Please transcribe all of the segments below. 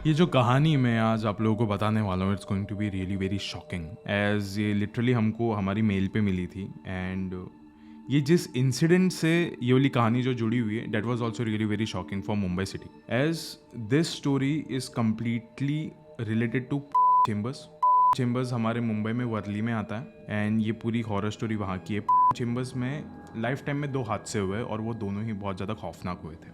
ये जो कहानी मैं आज आप लोगों को बताने वाला हूँ, it's going to be really very shocking, as ये लिटरली हमको हमारी मेल पे मिली थी। एंड ये जिस इंसिडेंट से ये वाली कहानी जो जुड़ी हुई है, that was also really very shocking for Mumbai city, as this story is completely related to chambers. Chambers हमारे मुंबई में वर्ली में आता है एंड ये पूरी हॉरर स्टोरी वहाँ की है। चेम्बर्स में लाइफ टाइम में 2 हादसे हुए और वो दोनों ही बहुत ज़्यादा खौफनाक हुए थे।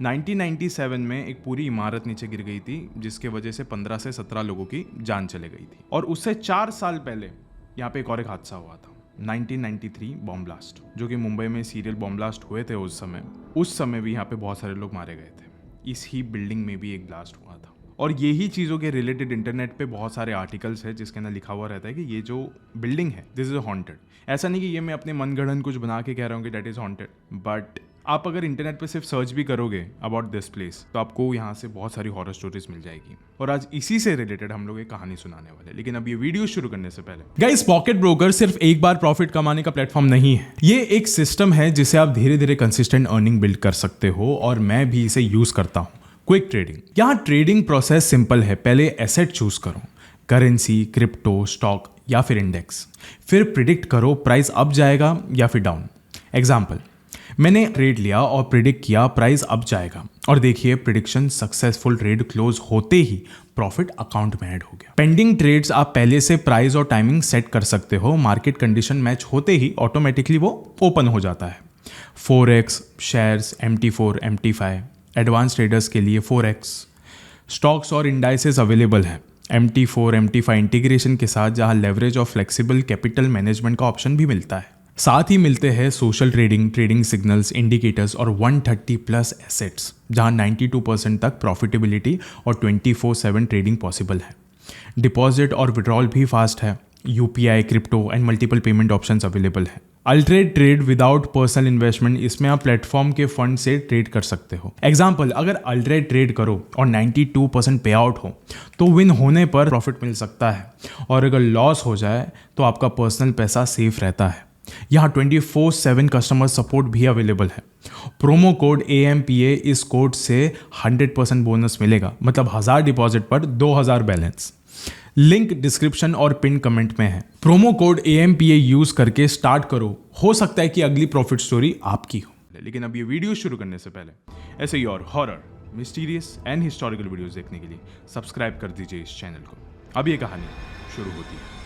1997 में एक पूरी इमारत नीचे गिर गई थी जिसके वजह से 15 से 17 लोगों की जान चले गई थी। और उससे 4 साल पहले यहाँ पे एक और एक हादसा हुआ था, 1993 बॉम्ब ब्लास्ट, जो कि मुंबई में सीरियल बॉम्ब ब्लास्ट हुए थे उस समय भी यहाँ पे बहुत सारे लोग मारे गए थे। इस ही बिल्डिंग में भी एक ब्लास्ट हुआ था और यही चीज़ों के रिलेटेड इंटरनेट पे बहुत सारे आर्टिकल्स है जिसके अंदर लिखा हुआ रहता है कि ये जो बिल्डिंग है दिस इज हॉन्टेड। ऐसा नहीं कि ये मैं अपने मनगढ़ंत कुछ बना के कह रहा हूँ कि डेट इज हॉन्टेड, बट आप अगर इंटरनेट पे सिर्फ सर्च भी करोगे अबाउट दिस प्लेस तो आपको यहाँ से बहुत सारी हॉरर स्टोरीज मिल जाएगी। और आज इसी से रिलेटेड हम लोग एक कहानी सुनाने वाले। लेकिन अब ये वीडियो शुरू करने से पहले गाइस, पॉकेट ब्रोकर सिर्फ एक बार प्रॉफिट कमाने का प्लेटफॉर्म नहीं है। ये एक सिस्टम है जिसे आप धीरे धीरे कंसिस्टेंट अर्निंग बिल्ड कर सकते हो और मैं भी इसे यूज करता हूँ। Quick trading. यहाँ ट्रेडिंग प्रोसेस सिंपल है। पहले एसेट चूज करो, करेंसी, क्रिप्टो, स्टॉक या फिर इंडेक्स। फिर प्रिडिक्ट करो प्राइस अप जाएगा या फिर डाउन। एग्जाम्पल, मैंने ट्रेड लिया और प्रिडिक्ट किया प्राइस अप जाएगा और देखिए प्रिडिक्शन सक्सेसफुल, ट्रेड क्लोज होते ही प्रॉफिट अकाउंट में ऐड हो गया। पेंडिंग ट्रेड्स आप पहले से प्राइस और टाइमिंग सेट कर सकते हो। मार्केट कंडीशन मैच होते ही ऑटोमेटिकली वो ओपन हो जाता है। Forex, shares, MT4, MT5, advance traders के लिए फोरेक्स। स्टॉक्स और इंडाइसेस अवेलेबल है। MT4, MT5 इंटीग्रेशन के साथ जहां लेवरेज और फ्लेक्सिबल कैपिटल मैनेजमेंट का ऑप्शन भी मिलता है। साथ ही मिलते हैं social trading, trading signals, indicators और 130 प्लस एसेट्स जहां 92% तक प्रॉफिटेबिलिटी और 24/7 ट्रेडिंग पॉसिबल है। डिपॉजिट और विड्रॉल भी फास्ट है। UPI, crypto and multiple payment options available है। अल्ट्रेड ट्रेड विदाउट पर्सनल इन्वेस्टमेंट, इसमें आप प्लेटफॉर्म के फंड से ट्रेड कर सकते हो। एग्जाम्पल, अगर अल्ट्रेड ट्रेड करो और 92% पे आउट हो तो विन होने पर प्रॉफिट मिल सकता है और अगर लॉस हो जाए तो आपका पर्सनल पैसा सेफ रहता है। यहाँ 24/7 कस्टमर सपोर्ट भी अवेलेबल है। प्रोमो कोड AMPA, इस कोड से 100% बोनस मिलेगा, मतलब 1000 डिपॉजिट पर 2000 बैलेंस। लिंक डिस्क्रिप्शन और पिन कमेंट में है। प्रोमो कोड AMPA यूज करके स्टार्ट करो, हो सकता है कि अगली प्रॉफिट स्टोरी आपकी हो। लेकिन अब ये वीडियो शुरू करने से पहले ऐसे ही और horror, mysterious and historical videos देखने के लिए सब्सक्राइब कर दीजिए इस चैनल को। अब ये कहानी शुरू होती है।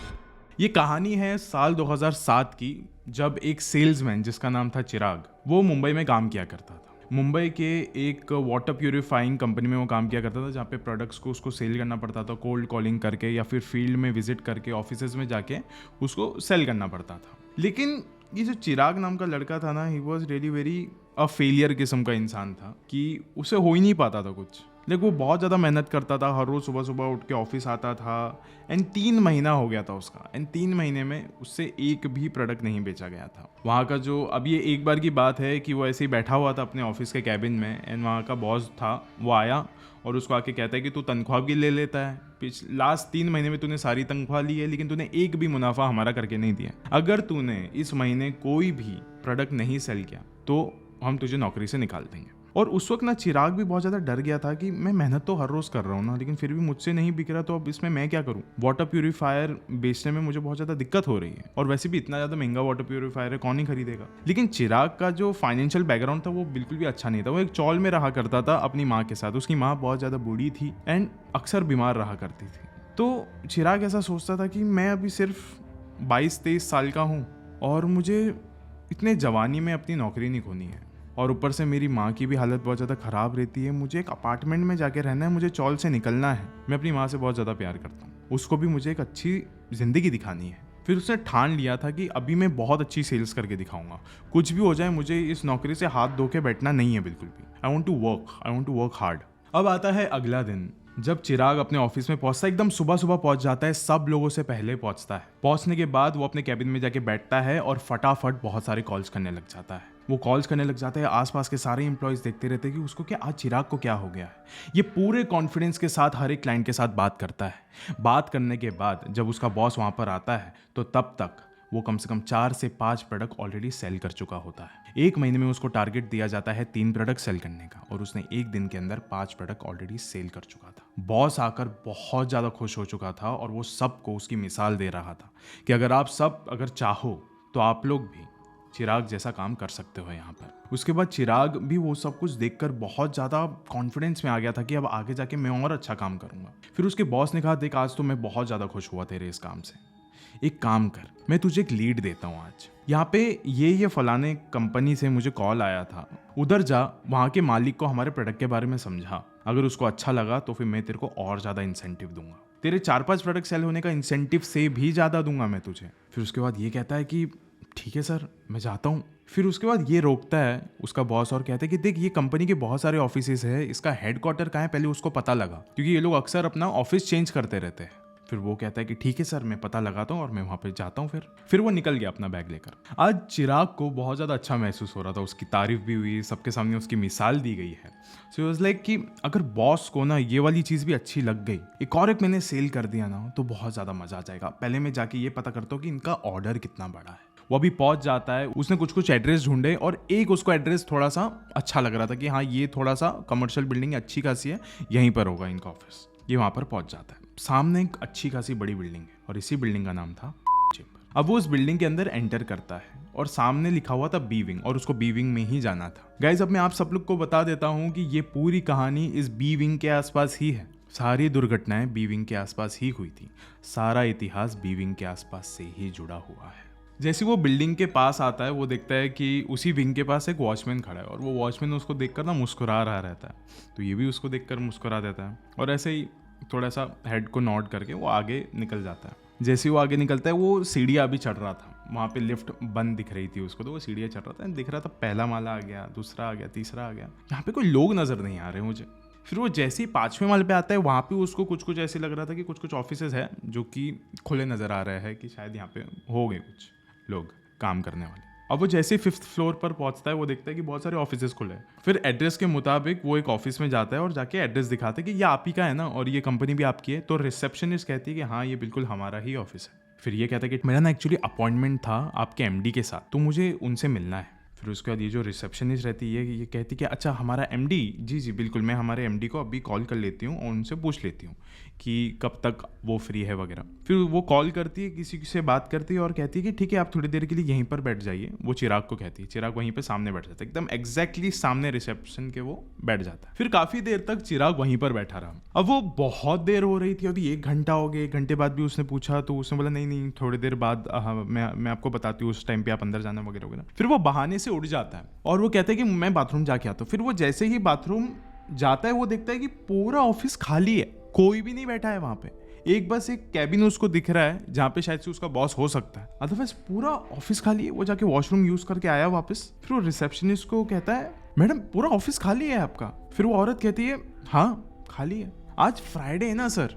ये कहानी है साल 2007 की, जब एक सेल्समैन जिसका नाम था चिराग, वो मुंबई में काम किया करता था। मुंबई के एक वाटर प्यूरिफाइंग कंपनी में वो काम किया करता था जहाँ पे प्रोडक्ट्स को उसको सेल करना पड़ता था, कोल्ड कॉलिंग करके या फिर फील्ड में विजिट करके, ऑफिसेज में जाके उसको सेल करना पड़ता था। लेकिन ये जो चिराग नाम का लड़का था ना, he was really very a failure किस्म का इंसान था कि उसे हो ही नहीं पाता था कुछ। लेकिन वो बहुत ज़्यादा मेहनत करता था, हर रोज़ सुबह सुबह उठ के ऑफिस आता था एंड 3 महीना हो गया था उसका एंड 3 महीने में उससे एक भी प्रोडक्ट नहीं बेचा गया था। वहाँ का जो, अब ये एक बार की बात है कि वो ऐसे ही बैठा हुआ था अपने ऑफिस के कैबिन में एंड वहाँ का बॉस था, वो आया और उसको आके कहता है कि तू तनख्वाह भी ले लेता है, लास्ट 3 महीने में तूने सारी तनख्वाह ली है लेकिन तूने एक भी मुनाफा हमारा करके नहीं दिया। अगर तूने इस महीने कोई भी प्रोडक्ट नहीं सेल किया तो हम तुझे नौकरी से निकाल देंगे। और उस वक्त ना चिराग भी बहुत ज़्यादा डर गया था कि मैं मेहनत तो हर रोज़ कर रहा हूँ ना, लेकिन फिर भी मुझसे नहीं बिक रहा, तो अब इसमें मैं क्या करूँ। वाटर प्यूरीफायर बेचने में मुझे बहुत ज़्यादा दिक्कत हो रही है और वैसे भी इतना ज़्यादा महंगा वाटर प्यूरीफायर है, कौन ही खरीदेगा। लेकिन चिराग का जो फाइनेंशियल बैकग्राउंड था वो बिल्कुल भी अच्छा नहीं था। वो एक चौल में रहा करता था अपनी माँ के साथ। उसकी माँ बहुत ज़्यादा बूढ़ी थी एंड अक्सर बीमार रहा करती थी। तो चिराग ऐसा सोचता था कि मैं अभी सिर्फ 22-23 साल का हूँ और मुझे इतने जवानी में अपनी नौकरी नहीं खोनी है और ऊपर से मेरी माँ की भी हालत बहुत ज़्यादा ख़राब रहती है। मुझे एक अपार्टमेंट में जाके रहना है, मुझे चौल से निकलना है। मैं अपनी माँ से बहुत ज़्यादा प्यार करता हूँ, उसको भी मुझे एक अच्छी ज़िंदगी दिखानी है। फिर उसने ठान लिया था कि अभी मैं बहुत अच्छी सेल्स करके दिखाऊंगा, कुछ भी हो जाए मुझे इस नौकरी से हाथ धो के बैठना नहीं है बिल्कुल भी। I want to work hard. अब आता है अगला दिन, जब चिराग अपने ऑफिस में पहुंचता है। एकदम सुबह सुबह पहुंच जाता है, सब लोगों से पहले पहुंचता है। पहुंचने के बाद वो अपने कैबिन में जाके बैठता है और फटाफट बहुत सारे कॉल्स करने लग जाता है। वो कॉल्स करने लग जाता है, आसपास के सारे एम्प्लॉयज देखते रहते हैं कि उसको क्या, आज चिराग को क्या हो गया है। ये पूरे कॉन्फिडेंस के साथ हर एक क्लाइंट के साथ बात करता है। बात करने के बाद जब उसका बॉस वहां पर आता है तो तब तक वो कम से कम 4 से 5 प्रोडक्ट ऑलरेडी सेल कर चुका होता है। एक महीने में उसको टारगेट दिया जाता है 3 प्रोडक्ट सेल करने का, और उसने एक दिन के अंदर 5 प्रोडक्ट ऑलरेडी सेल कर चुका था। बॉस आकर बहुत ज़्यादा खुश हो चुका था और वो सबको उसकी मिसाल दे रहा था कि अगर आप सब अगर चाहो तो आप लोग भी चिराग जैसा काम कर सकते हो यहाँ पर। उसके बाद चिराग भी वो सब कुछ देखकर बहुत ज़्यादा कॉन्फिडेंस में आ गया था कि अब आगे जाके मैं और अच्छा काम करूँगा। फिर उसके बॉस ने कहा, देख आज तो मैं बहुत ज़्यादा खुश हुआ तेरे इस काम से, एक काम कर, मैं तुझे एक लीड देता हूँ आज। यहाँ पे ये फलाने कंपनी से मुझे कॉल आया था, उधर जा, वहाँ के मालिक को हमारे प्रोडक्ट के बारे में समझा, अगर उसको अच्छा लगा तो फिर मैं तेरे को और ज़्यादा इंसेंटिव दूंगा, तेरे 4-5 प्रोडक्ट सेल होने का इंसेंटिव से भी ज़्यादा दूंगा मैं तुझे। फिर उसके बाद ये कहता है कि ठीक है सर, मैं जाता हूँ। फिर उसके बाद ये रोकता है उसका बॉस और कहता है कि देख, ये कंपनी के बहुत सारे ऑफिसेज है, इसका हेडक्वार्टर कहाँ है पहले उसको पता लगा, क्योंकि ये लोग अक्सर अपना ऑफिस चेंज करते रहते हैं। फिर वो कहता है कि ठीक है सर, मैं पता लगाता हूँ और मैं वहाँ पे जाता हूँ। फिर वो निकल गया अपना बैग लेकर। आज चिराग को बहुत ज़्यादा अच्छा महसूस हो रहा था, उसकी तारीफ भी हुई, सबके सामने उसकी मिसाल दी गई है। सो इट वाज लाइक कि अगर बॉस को ना ये वाली चीज़ भी अच्छी लग गई, एक मैंने सेल कर दिया ना, तो बहुत ज़्यादा मज़ा आ जाएगा। पहले मैं जाके ये पता करता हूँ कि इनका ऑर्डर कितना बड़ा है। वो अभी पहुंच जाता है, उसने कुछ एड्रेस ढूंढे और एक उसको एड्रेस थोड़ा सा अच्छा लग रहा था कि हाँ ये थोड़ा सा कमर्शियल बिल्डिंग अच्छी खासी है, यहीं पर होगा इनका ऑफिस। ये वहाँ पर पहुंच जाता है। सामने एक अच्छी खासी बड़ी बिल्डिंग है और इसी बिल्डिंग का नाम था चेंबर। अब वो उस बिल्डिंग के अंदर एंटर करता है और सामने लिखा हुआ था बी विंग, और उसको बी विंग में ही जाना था। गाइज, अब मैं आप सब लोग को बता देता हूँ कि ये पूरी कहानी इस बी विंग के आसपास ही है। सारी दुर्घटनाएं बी विंग के आसपास ही हुई थी, सारा इतिहास बी विंग के आसपास से ही जुड़ा हुआ है। जैसे वो बिल्डिंग के पास आता है, वो देखता है कि उसी विंग के पास एक वॉचमैन खड़ा है और वो वॉचमैन उसको देखकर ना मुस्कुरा रहा रहता है, तो ये भी उसको देखकर मुस्कुरा देता है और ऐसे ही थोड़ा सा हेड को नॉड करके वो आगे निकल जाता है। जैसे वो आगे निकलता है, वो सीढ़ियाँ भी चढ़ रहा था, वहाँ पे लिफ्ट बंद दिख रही थी उसको, तो वो सीढ़ियाँ चढ़ रहा था, दिख रहा था पहला माला आ गया, दूसरा आ गया, तीसरा आ गया, यहाँ पे कोई लोग नज़र नहीं आ रहे मुझे। फिर वो जैसे ही 5वें माले पे आता है, वहाँ पे उसको कुछ ऐसे लग रहा था कि कुछ ऑफिसेज है जो कि खुले नज़र आ रहे हैं कि शायद यहाँ पे हो गए कुछ लोग काम करने वाले। अब वो जैसे 5th फ्लोर पर पहुंचता है, वो देखता है कि बहुत सारे ऑफिसेज खुले हैं। फिर एड्रेस के मुताबिक वो एक ऑफिस में जाता है और जाके एड्रेस दिखाता है कि ये आप ही का है ना और ये कंपनी भी आपकी है। तो रिसेप्शनिस्ट कहती है कि हाँ, ये बिल्कुल हमारा ही ऑफिस है। फिर ये कहता है कि मेरा ना एक्चुअली अपॉइंटमेंट था आपके एमडी के साथ, तो मुझे उनसे मिलना है। फिर उसके बाद ये जो रिसेप्शनिस्ट रहती है ये कहती है कि अच्छा, हमारा एमडी, जी बिल्कुल, मैं हमारे एमडी को अभी कॉल कर लेती हूँ और उनसे पूछ लेती हूँ कि कब तक वो फ्री है वगैरह। फिर वो कॉल करती है, किसी से बात करती है और कहती है कि ठीक है, आप थोड़ी देर के लिए यहीं पर बैठ जाइए। वो चिराग को कहती है, चिराग वहीं पर सामने बैठ जाता है, एकदम एग्जैक्टली सामने रिसेप्शन के वो बैठ जाता है। फिर काफ़ी देर तक चिराग वहीं पर बैठा रहा। अब वो बहुत देर हो रही थी, अभी 1 घंटा हो गया। 1 घंटे बाद भी उसने पूछा तो उसने बोला नहीं थोड़ी देर बाद मैं आपको बताती हूँ, उस टाइम पे आप अंदर जाना वगैरह वगैरह। फिर वो बहाने से उठ जाता है और वो कहता है कि मैं बाथरूम जाके आता हूँ। फिर वो जैसे ही बाथरूम जाता है, वो देखता है कि पूरा ऑफिस खाली है, कोई भी नहीं बैठा है वहां पे। बस एक कैबिन उसको दिख रहा है जहाँ पे शायद से उसका बॉस हो सकता है, अदरवाइज पूरा ऑफिस खाली है। वो जाके वॉशरूम यूज करके आया वापस। फिर वो रिसेप्शनिस्ट को कहता है, मैडम पूरा ऑफिस खाली है आपका। फिर वो औरत कहती है, हाँ खाली है, आज फ्राइडे है ना सर,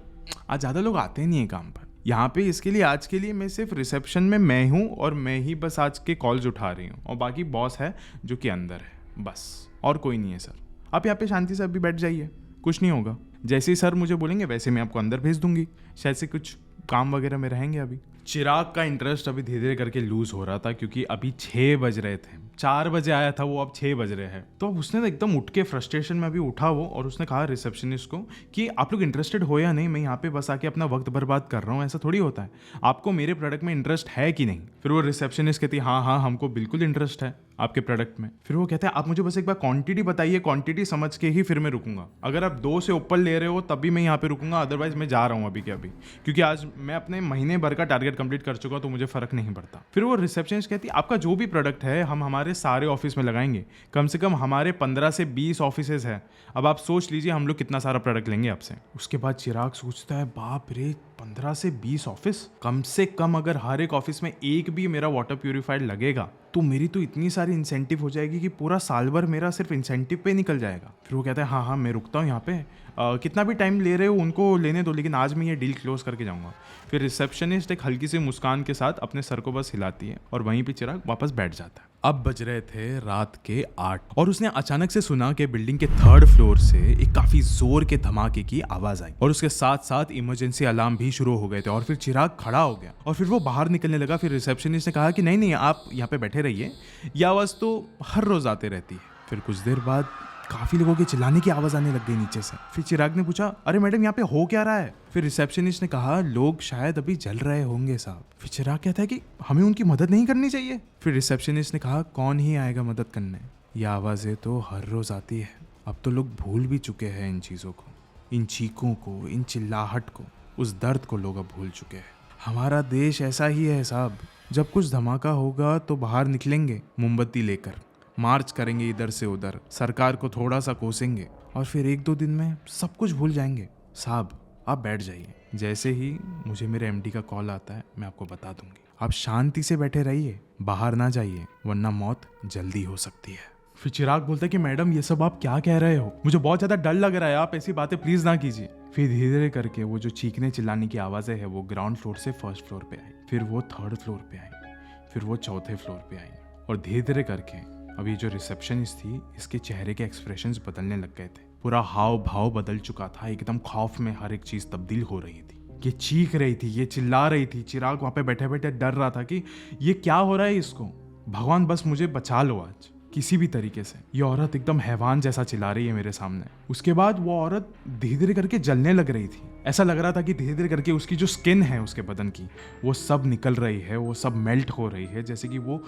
आज ज्यादा लोग आते नहीं है काम पर यहाँ पे, इसके लिए आज के लिए मैं सिर्फ रिसेप्शन में मैं हूँ और मैं ही बस आज के कॉल्स उठा रही हूँ और बाकी बॉस है जो कि अंदर है, बस और कोई नहीं है सर। आप यहाँ पे शांति से अभी बैठ जाइए, कुछ नहीं होगा। जैसे ही सर मुझे बोलेंगे वैसे मैं आपको अंदर भेज दूंगी, शायद से कुछ काम वगैरह में रहेंगे अभी। चिराग का इंटरेस्ट अभी धीरे धीरे करके लूज हो रहा था, क्योंकि अभी 6 बज रहे थे। 4 बजे आया था वो, अब 6 बज रहे हैं। तो उसने एकदम उठ के फ्रस्ट्रेशन में अभी उठा वो, और उसने कहा रिसेप्शनिस्ट को कि आप लोग इंटरेस्टेड हो या नहीं, मैं यहाँ पे बस आके अपना वक्त बर्बाद कर रहा हूँ, ऐसा थोड़ी होता है, आपको मेरे प्रोडक्ट में इंटरेस्ट है कि नहीं। फिर वो रिसेप्शनिस्ट कहती है, हाँ हमको बिल्कुल इंटरेस्ट है आपके प्रोडक्ट में। फिर वो कहते हैं, आप मुझे बस एक बार क्वांटिटी बताइए, क्वांटिटी समझ के ही फिर मैं रुकूंगा। अगर आप 2 से ऊपर ले रहे हो तब भी मैं यहाँ पे रुकूंगा, अदरवाइज मैं जा रहा हूँ अभी के अभी, क्योंकि आज मैं अपने महीने भर का टारगेट कंप्लीट कर चुका, तो मुझे फर्क नहीं पड़ता। फिर वो रिसेप्शनिस्ट कहती है, आपका जो भी प्रोडक्ट है हम हमारे सारे ऑफिस में लगाएंगे, कम से कम हमारे 15 से 20 ऑफिसेज हैं। अब आप सोच लीजिए हम लोग कितना सारा प्रोडक्ट लेंगे आपसे। उसके बाद चिराग सोचता है, बाप रे, 15 से 20 ऑफिस, कम से कम अगर हर एक ऑफिस में एक भी मेरा वाटर प्यूरिफायर लगेगा तो मेरी तो इतनी सारी इंसेंटिव हो जाएगी कि पूरा साल भर मेरा सिर्फ इंसेंटिव पे निकल जाएगा। फिर वो कहता है, हाँ मैं रुकता हूँ यहाँ पे, कितना भी टाइम ले रहे हो उनको लेने दो, लेकिन आज मैं ये डील क्लोज करके जाऊँगा। फिर रिसेप्शनिस्ट एक हल्की सी मुस्कान के साथ अपने सर को बस हिलाती है और वहीं पे चिराग वापस बैठ जाता है। अब बज रहे थे रात के 8 और उसने अचानक से सुना कि बिल्डिंग के 3rd फ्लोर से एक काफी जोर के धमाके की आवाज आई और उसके साथ साथ इमरजेंसी अलार्म भी शुरू हो गए थे। और फिर चिराग खड़ा हो गया और फिर वो बाहर निकलने लगा। फिर रिसेप्शनिस्ट ने कहा कि नहीं नहीं, आप यहाँ पे बैठे रहिए, ये आवाज तो हर रोज आते रहती है। फिर कुछ देर बाद काफी लोगों के चिल्लाने की आवाज आने लग गई नीचे से। फिर चिराग ने पूछा, अरे मैडम यहाँ पे हो क्या रहा है? फिर रिसेप्शनिस्ट ने कहा, लोग शायद अभी जल रहे होंगे साहब। फिर चिराग कहता है कि हमें उनकी मदद नहीं करनी चाहिए। फिर रिसेप्शनिस्ट ने कहा, कौन ही आएगा मदद करने, ये आवाजें तो हर रोज आती है। अब तो लोग भूल भी चुके हैं इन चीजों को, इन चीखों को, इन चिल्लाहट को, उस दर्द को लोग अब भूल चुके हैं। हमारा देश ऐसा ही है साहब, जब कुछ धमाका होगा तो बाहर निकलेंगे मोमबत्ती लेकर, मार्च करेंगे इधर से उधर, सरकार को थोड़ा सा कोसेंगे और फिर 1-2 दिन में सब कुछ भूल जाएंगे। साहब आप बैठ जाइए, जैसे ही मुझे मेरे एमडी का कॉल आता है मैं आपको बता दूंगी। आप शांति से बैठे रहिए, बाहर ना जाइए, वरना मौत जल्दी हो सकती है। फिर चिराग बोलता है कि मैडम ये सब आप क्या कह रहे हो, मुझे बहुत ज्यादा डर लग रहा है, आप ऐसी बातें प्लीज ना कीजिए। फिर धीरे धीरे करके वो जो चीखने चिल्लाने की आवाजें है वो ग्राउंड फ्लोर से 1st फ्लोर पे आई, फिर वो 3rd फ्लोर पे आई, फिर वो 4थे फ्लोर पे आई और धीरे धीरे करके अभी जो रिसेप्शनिस्ट थी इसके चेहरे के एक्सप्रेशंस बदलने लग गए थे। पूरा हाव भाव बदल चुका था, एकदम खौफ में हर एक चीज तब्दील हो रही थी। ये चीख रही थी, ये चिल्ला रही थी। चिराग वहां पे बैठे बैठे डर रहा था कि ये क्या हो रहा है इसको, भगवान बस मुझे बचा लो आज किसी भी तरीके से। ये औरत एकदम हैवान जैसा चिल्ला रही है मेरे सामने। उसके बाद वो औरत धीरे धीरे करके जलने लग रही थी। ऐसा लग रहा था कि धीरे धीरे करके उसकी जो स्किन है उसके बदन की वो सब निकल रही है, वो सब मेल्ट हो रही है, जैसे कि वो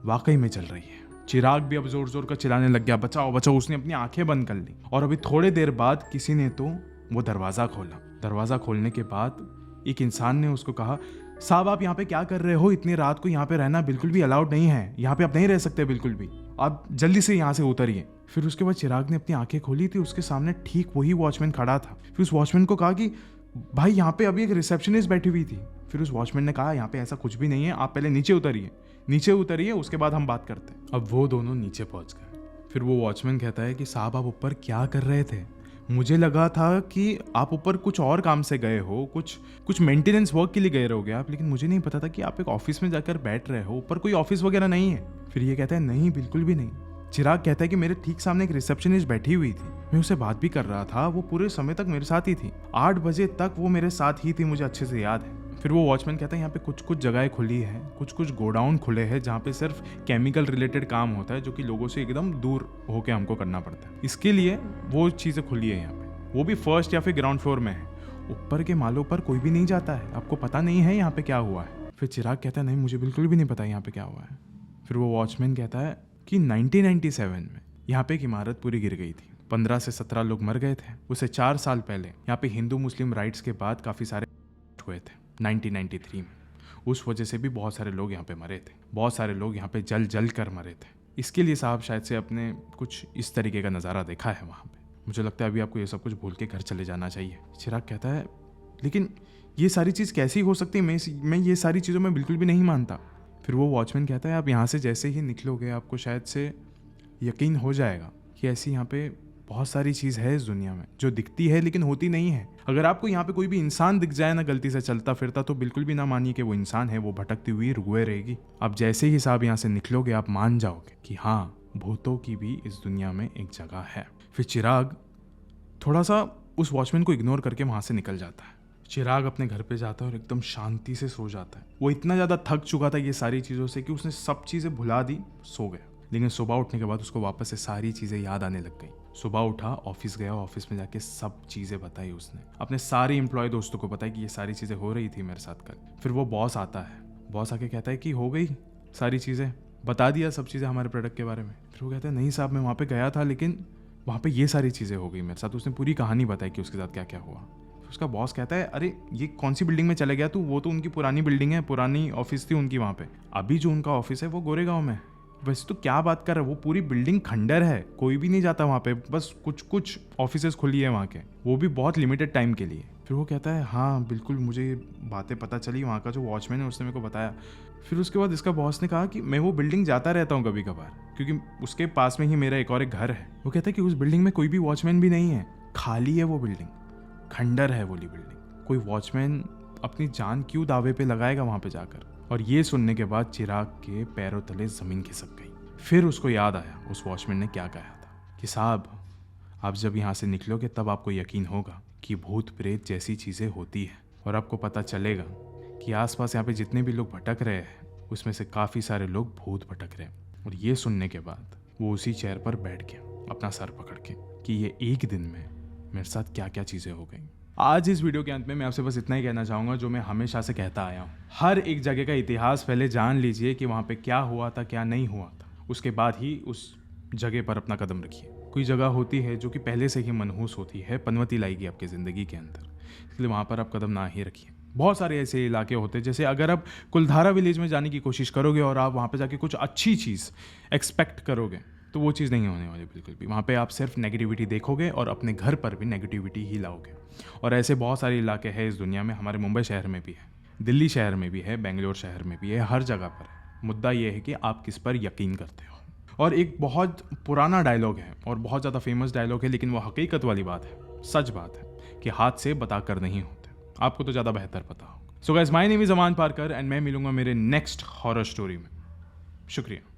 वाकई में जल रही है। चिराग भी अब जोर जोर का चिल्लाने लग गया, बचाओ बचाओ। उसने अपनी आंखें बंद कर ली और अभी थोड़े देर बाद किसी ने तो वो दरवाजा खोला। दरवाजा खोलने के बाद एक इंसान ने उसको कहा, साहब आप यहाँ पे क्या कर रहे हो, इतनी रात को यहाँ पे रहना बिल्कुल भी अलाउड नहीं है, यहाँ पे आप नहीं रह सकते बिल्कुल भी, आप जल्दी से यहाँ से उतरिए। फिर उसके बाद चिराग ने अपनी आंखें खोली थी, उसके सामने ठीक वही वॉचमैन खड़ा था। फिर उस वॉचमैन को कहा कि भाई यहाँ पे अभी एक रिसेप्शनिस्ट बैठी हुई थी। फिर उस वॉचमैन ने कहा, यहाँ पे ऐसा कुछ भी नहीं है, आप पहले नीचे उतरिए, नीचे उतरिए, उसके बाद हम बात करते हैं। अब वो दोनों नीचे पहुंच गए। फिर वो वॉचमैन कहता है कि साहब आप ऊपर क्या कर रहे थे, मुझे लगा था कि आप ऊपर कुछ और काम से गए हो, कुछ मेंटेनेंस वर्क के लिए गए रहोगे आप, लेकिन मुझे नहीं पता था कि आप एक ऑफिस में जाकर बैठ रहे हो, ऊपर कोई ऑफिस वगैरह नहीं है। फिर ये कहता है, नहीं बिल्कुल भी नहीं। चिराग कहता है कि मेरे ठीक सामने एक रिसेप्शनिस्ट बैठी हुई थी, मैं उससे बात भी कर रहा था, वो पूरे समय तक मेरे साथ ही थी, 8 बजे तक वो मेरे साथ ही थी, मुझे अच्छे से याद है। फिर वो वॉचमैन कहता है, यहाँ पे कुछ जगहें खुली है, कुछ गोडाउन खुले हैं जहाँ पे सिर्फ केमिकल रिलेटेड काम होता है, जो कि लोगों से एकदम दूर होके हमको करना पड़ता है, इसके लिए वो चीज़ें खुली है यहाँ पे, वो भी 1st या फिर ग्राउंड फ्लोर में है, ऊपर के मालों पर कोई भी नहीं जाता है, आपको पता नहीं है यहाँ पे क्या हुआ है। फिर चिराग कहता है, नहीं मुझे बिल्कुल भी नहीं पता यहाँ पे क्या हुआ है। फिर वो वॉचमैन कहता है कि 1997 में यहाँ पे एक इमारत पूरी गिर गई थी, 15 से 17 लोग मर गए थे। उसे 4 साल पहले यहाँ पे हिंदू मुस्लिम राइट्स के बाद काफ़ी सारे हुए थे 1993 में, उस वजह से भी बहुत सारे लोग यहाँ पे मरे थे, बहुत सारे लोग यहाँ पे जल कर मरे थे। इसके लिए साहब शायद से अपने कुछ इस तरीके का नज़ारा देखा है वहाँ पे, मुझे लगता है अभी आपको ये सब कुछ भूल के घर चले जाना चाहिए। चिराग कहता है, लेकिन ये सारी चीज़ कैसी हो सकती है, मैं ये सारी चीज़ों में बिल्कुल भी नहीं मानता। फिर वो वॉचमैन कहता है, आप यहाँ से जैसे ही निकलोगे आपको शायद से यकीन हो जाएगा कि ऐसी यहाँ पे बहुत सारी चीज़ है इस दुनिया में जो दिखती है लेकिन होती नहीं है। अगर आपको यहाँ पे कोई भी इंसान दिख जाए ना गलती से चलता फिरता, तो बिल्कुल भी ना मानिए कि वो इंसान है, वो भटकती हुई रुए रहेगी। आप जैसे ही साहब यहाँ से निकलोगे आप मान जाओगे कि हाँ, भूतों की भी इस दुनिया में एक जगह है। फिर चिराग थोड़ा सा उस वॉचमैन को इग्नोर करके वहाँ से निकल जाता है। चिराग अपने घर पे जाता है और एकदम शांति से सो जाता है। वो इतना ज़्यादा थक चुका था ये सारी चीज़ों से कि उसने सब चीज़ें भुला दी, सो गया। लेकिन सुबह उठने के बाद उसको वापस से सारी चीज़ें याद आने लग गई। सुबह उठा, ऑफिस गया, ऑफिस में जाके सब चीज़ें बताई उसने, अपने सारे एम्प्लॉय दोस्तों को बताया कि ये सारी चीज़ें हो रही थी मेरे साथ कल। फिर वो बॉस आता है, बॉस आके कहता है कि हो गई सारी चीज़ें, बता दिया सब चीज़ें हमारे प्रोडक्ट के बारे में। फिर वो कहता है, नहीं साहब मैं वहाँ पर गया था लेकिन वहाँ पर ये सारी चीज़ें हो गई मेरे साथ। उसने पूरी कहानी बताई कि उसके साथ क्या क्या हुआ। उसका बॉस कहता है, अरे ये कौन सी बिल्डिंग में चला गया तू, वो तो उनकी पुरानी बिल्डिंग है, पुरानी ऑफिस थी उनकी वहाँ पे, अभी जो उनका ऑफिस है वो गोरेगांव में। वैसे तो क्या बात कर रहा है, वो पूरी बिल्डिंग खंडर है, कोई भी नहीं जाता वहाँ पे, बस कुछ ऑफिसेज खुली है वहाँ के, वो भी बहुत लिमिटेड टाइम के लिए। फिर वो कहता है, हाँ बिल्कुल मुझे बातें पता चली, वहाँ का जो वॉचमैन है उसने मेरे को बताया। फिर उसके बाद इसका बॉस ने कहा कि मैं वो बिल्डिंग जाता रहता हूँ कभी कभार, क्योंकि उसके पास में ही मेरा एक और एक घर है। वो कहता है कि उस बिल्डिंग में कोई भी वॉचमैन भी नहीं है, खाली है वो बिल्डिंग, खंडर है बोली बिल्डिंग, कोई वॉचमैन अपनी जान क्यों दावे पे लगाएगा वहां पे जाकर। और ये सुनने के बाद चिराग के पैरों तले जमीन खिसक गई। फिर उसको याद आया उस वॉचमैन ने क्या कहा था कि साहब आप जब यहाँ से निकलोगे तब आपको यकीन होगा कि भूत प्रेत जैसी चीज़ें होती है और आपको पता चलेगा कि आसपास यहाँ पे जितने भी लोग भटक रहे हैं उसमें से काफ़ी सारे लोग भूत भटक रहे हैं। और ये सुनने के बाद वो उसी चेयर पर बैठ गया अपना सर पकड़ के कि ये एक दिन में मेरे साथ क्या क्या चीज़ें हो गई। आज इस वीडियो के अंत में मैं आपसे बस इतना ही कहना चाहूँगा जो मैं हमेशा से कहता आया हूँ, हर एक जगह का इतिहास पहले जान लीजिए कि वहाँ पे क्या हुआ था क्या नहीं हुआ था, उसके बाद ही उस जगह पर अपना कदम रखिए। कोई जगह होती है जो कि पहले से ही मनहूस होती है, पनवती लाएगी आपकी ज़िंदगी के अंदर, इसलिए वहाँ पर आप कदम ना ही रखिए। बहुत सारे ऐसे इलाके होते हैं, जैसे अगर आप कुलधारा विलेज में जाने की कोशिश करोगे और आप वहाँ पे जाके कुछ अच्छी चीज़ एक्सपेक्ट करोगे तो वो चीज़ नहीं होने वाली बिल्कुल भी। वहाँ पे आप सिर्फ नेगेटिविटी देखोगे और अपने घर पर भी नेगेटिविटी ही लाओगे। और ऐसे बहुत सारे इलाके हैं इस दुनिया में, हमारे मुंबई शहर में भी है, दिल्ली शहर में भी है, बेंगलोर शहर में भी है, हर जगह पर है। मुद्दा ये है कि आप किस पर यकीन करते हो। और एक बहुत पुराना डायलॉग है और बहुत ज़्यादा फेमस डायलॉग है, लेकिन वो हकीकत वाली बात है, सच बात है कि हाथ से बताकर नहीं होते। आपको तो ज़्यादा बेहतर पता होगा। So guys, my name is Aman Parkar and मैं मिलूंगा मेरे नेक्स्ट हॉरर स्टोरी में। शुक्रिया।